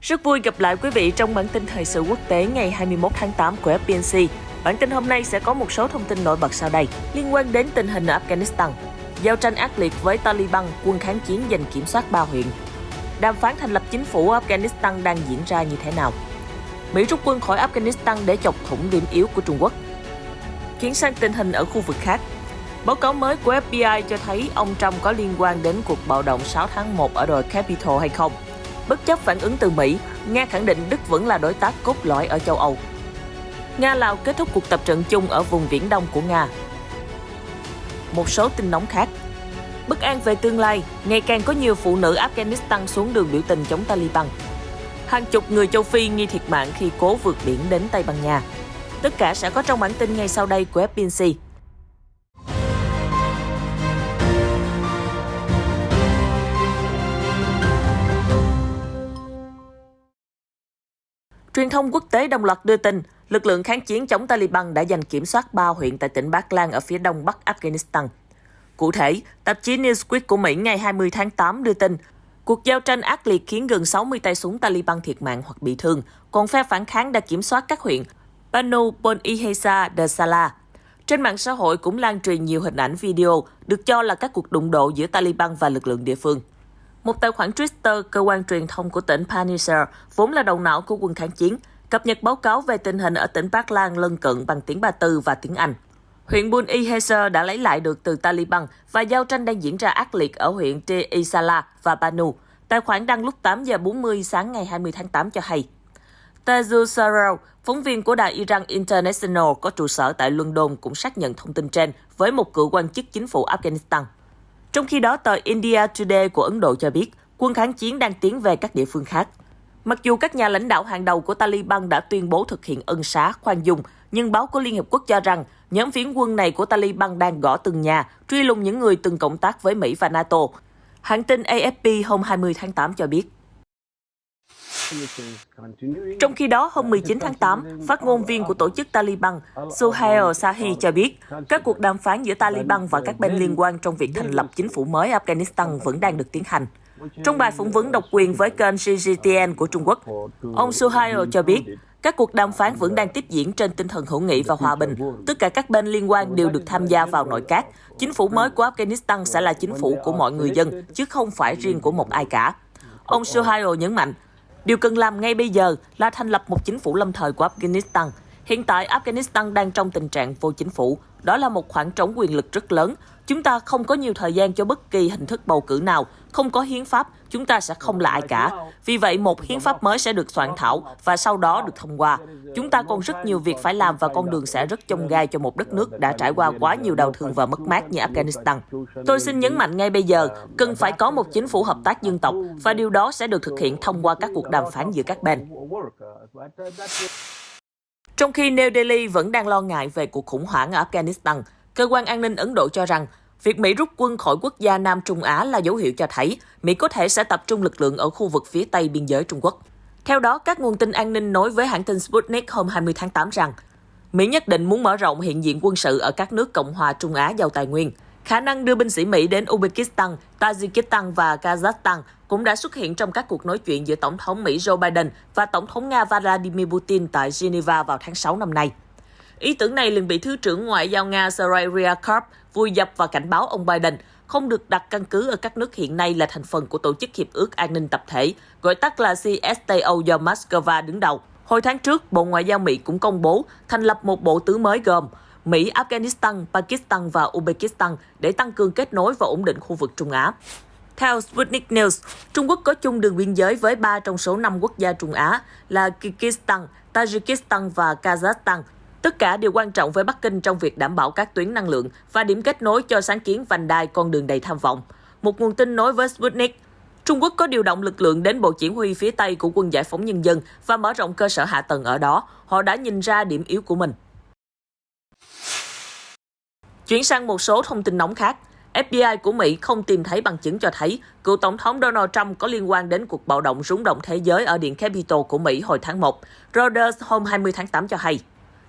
Rất vui gặp lại quý vị trong bản tin thời sự quốc tế ngày 21 tháng 8 của FPNC. Bản tin hôm nay sẽ có một số thông tin nổi bật sau đây liên quan đến tình hình ở Afghanistan. Giao tranh ác liệt với Taliban, quân kháng chiến giành kiểm soát 3 huyện. Đàm phán thành lập chính phủ ở Afghanistan đang diễn ra như thế nào? Mỹ rút quân khỏi Afghanistan để chọc thủng điểm yếu của Trung Quốc. Chuyển sang tình hình ở khu vực khác. Báo cáo mới của FBI cho thấy ông Trump có liên quan đến cuộc bạo động 6 tháng 1 ở đồi Capitol hay không? Bất chấp phản ứng từ Mỹ, Nga khẳng định Đức vẫn là đối tác cốt lõi ở châu Âu. Nga-Lào kết thúc cuộc tập trận chung ở vùng Viễn Đông của Nga. Một số tin nóng khác. Bất an về tương lai, ngày càng có nhiều phụ nữ Afghanistan xuống đường biểu tình chống Taliban. Hàng chục người châu Phi nghi thiệt mạng khi cố vượt biển đến Tây Ban Nha. Tất cả sẽ có trong bản tin ngay sau đây của FPNC. Truyền thông quốc tế đồng loạt đưa tin, lực lượng kháng chiến chống Taliban đã giành kiểm soát 3 huyện tại tỉnh Baghlan ở phía đông bắc Afghanistan. Cụ thể, tạp chí Newsweek của Mỹ ngày 20 tháng 8 đưa tin, cuộc giao tranh ác liệt khiến gần 60 tay súng Taliban thiệt mạng hoặc bị thương, còn phe phản kháng đã kiểm soát các huyện Banu, Pul-e-Hesa, Dsalah. Trên mạng xã hội cũng lan truyền nhiều hình ảnh video được cho là các cuộc đụng độ giữa Taliban và lực lượng địa phương. Một tài khoản Twitter, cơ quan truyền thông của tỉnh Panjshir, vốn là đầu não của quân kháng chiến, cập nhật báo cáo về tình hình ở tỉnh Baghlan lân cận bằng tiếng Ba Tư và tiếng Anh. Huyện Pul-e-Hesa đã lấy lại được từ Taliban và giao tranh đang diễn ra ác liệt ở huyện Dsalah và Banu. Tài khoản đăng lúc 8 giờ 40 sáng ngày 20 tháng 8 cho hay. Tazu Sarau, phóng viên của đài Iran International có trụ sở tại London cũng xác nhận thông tin trên với một cựu quan chức chính phủ Afghanistan. Trong khi đó, tờ India Today của Ấn Độ cho biết quân kháng chiến đang tiến về các địa phương khác. Mặc dù các nhà lãnh đạo hàng đầu của Taliban đã tuyên bố thực hiện ân xá, khoan dung, nhưng báo của Liên Hợp Quốc cho rằng nhóm phiến quân này của Taliban đang gõ từng nhà, truy lùng những người từng cộng tác với Mỹ và NATO. Hãng tin AFP hôm 20 tháng 8 cho biết. Trong khi đó, hôm 19 tháng 8, phát ngôn viên của tổ chức Taliban Suhail Shahi cho biết các cuộc đàm phán giữa Taliban và các bên liên quan trong việc thành lập chính phủ mới Afghanistan vẫn đang được tiến hành. Trong bài phỏng vấn độc quyền với kênh CGTN của Trung Quốc, ông Suhail cho biết các cuộc đàm phán vẫn đang tiếp diễn trên tinh thần hữu nghị và hòa bình. Tất cả các bên liên quan đều được tham gia vào nội các. Chính phủ mới của Afghanistan sẽ là chính phủ của mọi người dân, chứ không phải riêng của một ai cả. Ông Suhail nhấn mạnh, điều cần làm ngay bây giờ là thành lập một chính phủ lâm thời của Afghanistan. Hiện tại, Afghanistan đang trong tình trạng vô chính phủ. Đó là một khoảng trống quyền lực rất lớn. Chúng ta không có nhiều thời gian cho bất kỳ hình thức bầu cử nào. Không có hiến pháp, chúng ta sẽ không là ai cả. Vì vậy, một hiến pháp mới sẽ được soạn thảo và sau đó được thông qua. Chúng ta còn rất nhiều việc phải làm và con đường sẽ rất chông gai cho một đất nước đã trải qua quá nhiều đau thương và mất mát như Afghanistan. Tôi xin nhấn mạnh ngay bây giờ, cần phải có một chính phủ hợp tác dân tộc và điều đó sẽ được thực hiện thông qua các cuộc đàm phán giữa các bên. Trong khi New Delhi vẫn đang lo ngại về cuộc khủng hoảng ở Afghanistan, cơ quan an ninh Ấn Độ cho rằng việc Mỹ rút quân khỏi quốc gia Nam Trung Á là dấu hiệu cho thấy Mỹ có thể sẽ tập trung lực lượng ở khu vực phía Tây biên giới Trung Quốc. Theo đó, các nguồn tin an ninh nói với hãng tin Sputnik hôm 20 tháng 8 rằng Mỹ nhất định muốn mở rộng hiện diện quân sự ở các nước Cộng hòa Trung Á giàu tài nguyên. Khả năng đưa binh sĩ Mỹ đến Uzbekistan, Tajikistan và Kazakhstan cũng đã xuất hiện trong các cuộc nói chuyện giữa Tổng thống Mỹ Joe Biden và Tổng thống Nga Vladimir Putin tại Geneva vào tháng 6 năm nay. Ý tưởng này liền bị Thứ trưởng Ngoại giao Nga Sergei Ryabkov vùi dập và cảnh báo ông Biden không được đặt căn cứ ở các nước hiện nay là thành phần của Tổ chức Hiệp ước An ninh Tập thể, gọi tắt là CSTO do Moscow đứng đầu. Hồi tháng trước, Bộ Ngoại giao Mỹ cũng công bố thành lập một bộ tứ mới gồm Mỹ, Afghanistan, Pakistan và Uzbekistan để tăng cường kết nối và ổn định khu vực Trung Á. Theo Sputnik News, Trung Quốc có chung đường biên giới với 3 trong số 5 quốc gia Trung Á là Kyrgyzstan, Tajikistan và Kazakhstan. Tất cả đều quan trọng với Bắc Kinh trong việc đảm bảo các tuyến năng lượng và điểm kết nối cho sáng kiến vành đai con đường đầy tham vọng. Một nguồn tin nói với Sputnik, Trung Quốc có điều động lực lượng đến Bộ Chỉ huy phía Tây của Quân Giải phóng Nhân dân và mở rộng cơ sở hạ tầng ở đó. Họ đã nhìn ra điểm yếu của mình. Chuyển sang một số thông tin nóng khác. FBI của Mỹ không tìm thấy bằng chứng cho thấy cựu Tổng thống Donald Trump có liên quan đến cuộc bạo động rúng động thế giới ở Điện Capitol của Mỹ hồi tháng 1. Reuters hôm 20 tháng 8 cho hay.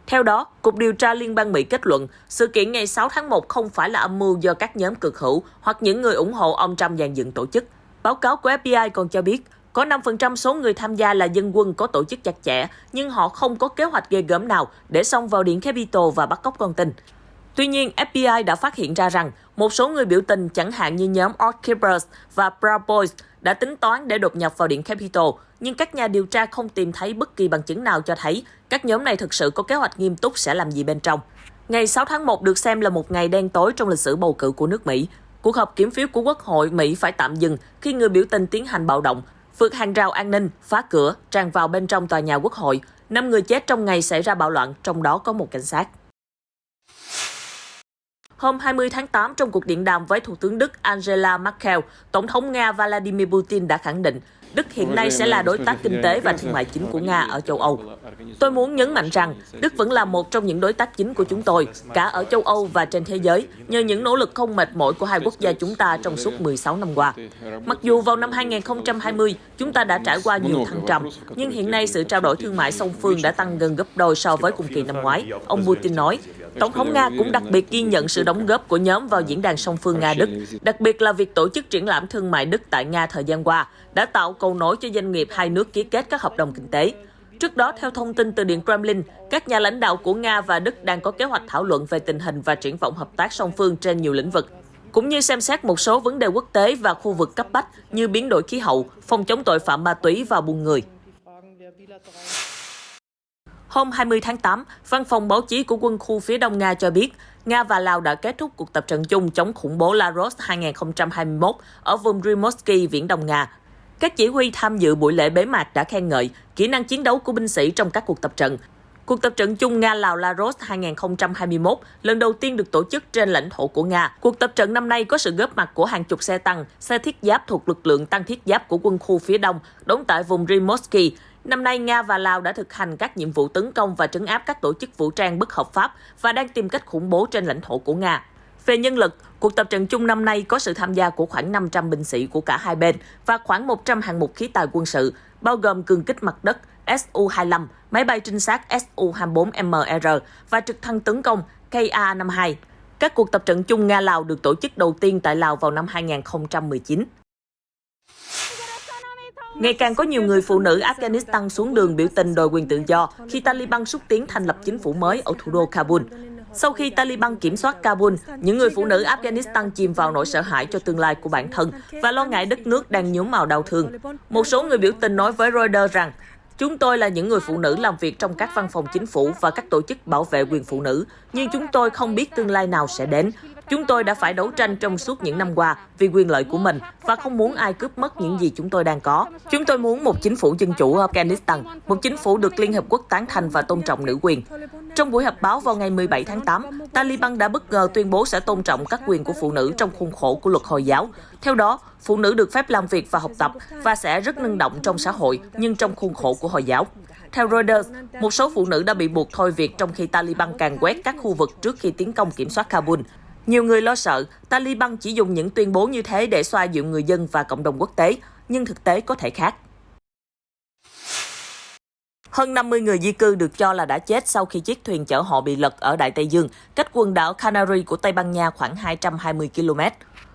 Theo đó, Cục Điều tra Liên bang Mỹ kết luận sự kiện ngày 6 tháng 1 không phải là âm mưu do các nhóm cực hữu hoặc những người ủng hộ ông Trump dàn dựng tổ chức. Báo cáo của FBI còn cho biết Có 5% số người tham gia là dân quân có tổ chức chặt chẽ, nhưng họ không có kế hoạch ghê gớm nào để xông vào Điện Capitol và bắt cóc con tin. Tuy nhiên, FBI đã phát hiện ra rằng một số người biểu tình, chẳng hạn như nhóm Oath Keepers và Proud Boys, đã tính toán để đột nhập vào Điện Capitol, nhưng các nhà điều tra không tìm thấy bất kỳ bằng chứng nào cho thấy các nhóm này thực sự có kế hoạch nghiêm túc sẽ làm gì bên trong. Ngày 6 tháng 1 được xem là một ngày đen tối trong lịch sử bầu cử của nước Mỹ. Cuộc họp kiểm phiếu của Quốc hội Mỹ phải tạm dừng khi người biểu tình tiến hành bạo động, vượt hàng rào an ninh, phá cửa, tràn vào bên trong tòa nhà Quốc hội. 5 người chết trong ngày xảy ra bạo loạn, trong đó có một cảnh sát. Hôm 20 tháng 8, trong cuộc điện đàm với Thủ tướng Đức Angela Merkel, Tổng thống Nga Vladimir Putin đã khẳng định Đức hiện nay sẽ là đối tác kinh tế và thương mại chính của Nga ở châu Âu. Tôi muốn nhấn mạnh rằng Đức vẫn là một trong những đối tác chính của chúng tôi, cả ở châu Âu và trên thế giới, nhờ những nỗ lực không mệt mỏi của hai quốc gia chúng ta trong suốt 16 năm qua. Mặc dù vào năm 2020, chúng ta đã trải qua nhiều thăng trầm, nhưng hiện nay sự trao đổi thương mại song phương đã tăng gần gấp đôi so với cùng kỳ năm ngoái, ông Putin nói. Tổng thống Nga cũng đặc biệt ghi nhận sự đóng góp của nhóm vào diễn đàn song phương Nga-Đức, đặc biệt là việc tổ chức triển lãm thương mại Đức tại Nga thời gian qua, đã tạo cầu nối cho doanh nghiệp hai nước ký kết các hợp đồng kinh tế. Trước đó, theo thông tin từ Điện Kremlin, các nhà lãnh đạo của Nga và Đức đang có kế hoạch thảo luận về tình hình và triển vọng hợp tác song phương trên nhiều lĩnh vực, cũng như xem xét một số vấn đề quốc tế và khu vực cấp bách như biến đổi khí hậu, phòng chống tội phạm ma túy và buôn người. Hôm 20 tháng 8, Văn phòng báo chí của quân khu phía Đông Nga cho biết, Nga và Lào đã kết thúc cuộc tập trận chung chống khủng bố Laros 2021 ở vùng Rimouski, Viễn Đông Nga. Các chỉ huy tham dự buổi lễ bế mạc đã khen ngợi kỹ năng chiến đấu của binh sĩ trong các cuộc tập trận. Cuộc tập trận chung Nga-Lào Laros 2021 lần đầu tiên được tổ chức trên lãnh thổ của Nga. Cuộc tập trận năm nay có sự góp mặt của hàng chục xe tăng, xe thiết giáp thuộc lực lượng tăng thiết giáp của quân khu phía Đông, đóng tại vùng Rimouski. Năm nay, Nga và Lào đã thực hành các nhiệm vụ tấn công và trấn áp các tổ chức vũ trang bất hợp pháp và đang tìm cách khủng bố trên lãnh thổ của Nga. Về nhân lực, cuộc tập trận chung năm nay có sự tham gia của khoảng 500 binh sĩ của cả hai bên và khoảng 100 hạng mục khí tài quân sự, bao gồm cường kích mặt đất Su-25, máy bay trinh sát Su-24MR và trực thăng tấn công Ka-52. Các cuộc tập trận chung Nga-Lào được tổ chức đầu tiên tại Lào vào năm 2019. Ngày càng có nhiều người phụ nữ Afghanistan xuống đường biểu tình đòi quyền tự do khi Taliban xúc tiến thành lập chính phủ mới ở thủ đô Kabul. Sau khi Taliban kiểm soát Kabul, những người phụ nữ Afghanistan chìm vào nỗi sợ hãi cho tương lai của bản thân và lo ngại đất nước đang nhuốm màu đau thương. Một số người biểu tình nói với Reuters rằng, chúng tôi là những người phụ nữ làm việc trong các văn phòng chính phủ và các tổ chức bảo vệ quyền phụ nữ, nhưng chúng tôi không biết tương lai nào sẽ đến. Chúng tôi đã phải đấu tranh trong suốt những năm qua vì quyền lợi của mình và không muốn ai cướp mất những gì chúng tôi đang có. Chúng tôi muốn một chính phủ dân chủ ở Afghanistan, một chính phủ được Liên Hợp Quốc tán thành và tôn trọng nữ quyền. Trong buổi họp báo vào ngày 17 tháng 8, Taliban đã bất ngờ tuyên bố sẽ tôn trọng các quyền của phụ nữ trong khuôn khổ của luật Hồi giáo. Theo đó, phụ nữ được phép làm việc và học tập và sẽ rất năng động trong xã hội, nhưng trong khuôn khổ của Hồi giáo. Theo Reuters, một số phụ nữ đã bị buộc thôi việc trong khi Taliban càn quét các khu vực trước khi tiến công kiểm soát Kabul. Nhiều người lo sợ Taliban chỉ dùng những tuyên bố như thế để xoa dịu người dân và cộng đồng quốc tế, nhưng thực tế có thể khác. Hơn 50 người di cư được cho là đã chết sau khi chiếc thuyền chở họ bị lật ở Đại Tây Dương, cách quần đảo Canary của Tây Ban Nha khoảng 220 km.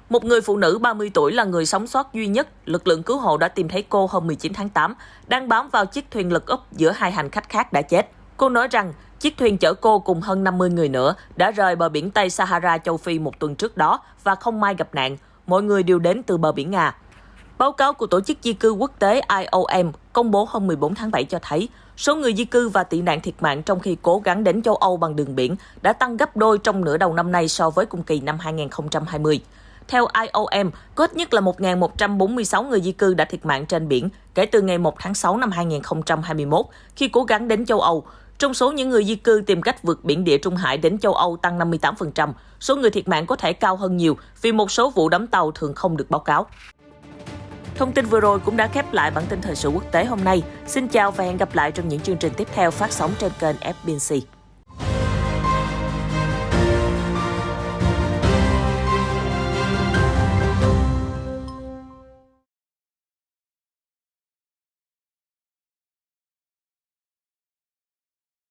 Một người phụ nữ 30 tuổi là người sống sót duy nhất lực lượng cứu hộ đã tìm thấy cô hôm 19 tháng 8, đang bám vào chiếc thuyền lật úp giữa hai hành khách khác đã chết. Cô nói rằng chiếc thuyền chở cô cùng hơn 50 người nữa đã rời bờ biển Tây Sahara châu Phi một tuần trước đó và không may gặp nạn. Mọi người đều đến từ bờ biển Nga. Báo cáo của Tổ chức Di cư Quốc tế IOM công bố hôm 14 tháng 7 cho thấy số người di cư và tị nạn thiệt mạng trong khi cố gắng đến châu Âu bằng đường biển đã tăng gấp đôi trong nửa đầu năm nay so với cùng kỳ năm 2020. Theo IOM, có ít nhất là 1.146 người di cư đã thiệt mạng trên biển kể từ ngày 1 tháng 6 năm 2021 khi cố gắng đến châu Âu. Trong số những người di cư tìm cách vượt biển Địa Trung Hải đến châu Âu tăng 58%, số người thiệt mạng có thể cao hơn nhiều vì một số vụ đắm tàu thường không được báo cáo. Thông tin vừa rồi cũng đã khép lại bản tin thời sự quốc tế hôm nay. Xin chào và hẹn gặp lại trong những chương trình tiếp theo phát sóng trên kênh FBNC.